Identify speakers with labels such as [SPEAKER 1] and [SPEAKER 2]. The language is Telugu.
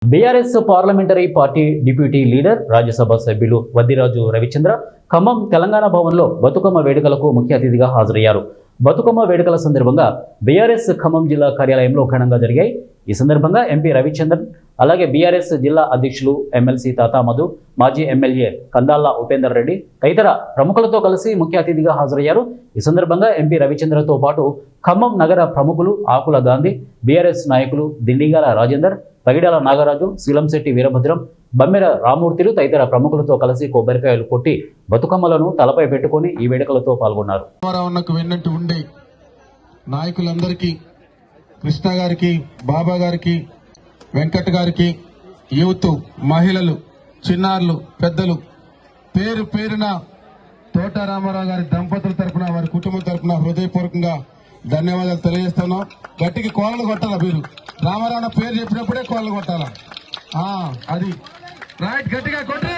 [SPEAKER 1] BRS parliamentary party deputy leader Rajya Sabha సభ్యులు వద్దిరాజు రవిచంద్ర ఖమ్మం తెలంగాణ భవన్లో బతుకమ్మ వేడుకలకు ముఖ్య అతిథిగా హాజరయ్యారు. బతుకమ్మ వేడుకల సందర్భంగా బీఆర్ఎస్ ఖమ్మం జిల్లా కార్యాలయంలో ఘనంగా జరిగాయి. ఈ సందర్భంగా ఎంపీ రవిచంద్రన్, అలాగే బీఆర్ఎస్ జిల్లా అధ్యక్షులు ఎమ్మెల్సీ తాతా మధు, మాజీ ఎమ్మెల్యే కందాళ్ల ఉపేందర్ రెడ్డి తదితర ప్రముఖులతో కలిసి ముఖ్య అతిథిగా హాజరయ్యారు. ఈ సందర్భంగా ఎంపీ రవిచంద్రతో పాటు ఖమ్మం నగర ప్రముఖులు ఆకుల గాంధీ, బీఆర్ఎస్ నాయకులు దిండిగాల రాజేందర్, పగిడాల నాగరాజు, శీలంశెట్టి వీరభద్రం, బమ్మెర రామూర్తిలు తదితర ప్రముఖులతో కలిసి కొబ్బరికాయలు కొట్టి బతుకమ్మలను తలపై పెట్టుకుని ఈ వేడుకలతో పాల్గొన్నారు.
[SPEAKER 2] నాయకులందరికీ, కృష్ణ గారికి, బాబా గారికి, వెంకట్ గారికి, యూత్, మహిళలు, చిన్నారులు, పెద్దలు పేరు పేరున తోట రామారావు గారి దంపతుల తరపున, వారి కుటుంబం తరపున హృదయపూర్వకంగా ధన్యవాదాలు తెలియజేస్తున్నాం. గట్టికి కోళ్ళలు కొట్టాలా, మీరు రామారావు పేరు చెప్పినప్పుడే కోళ్ళలు కొట్టాలా, అది రైట్, గట్టిగా కొట్టి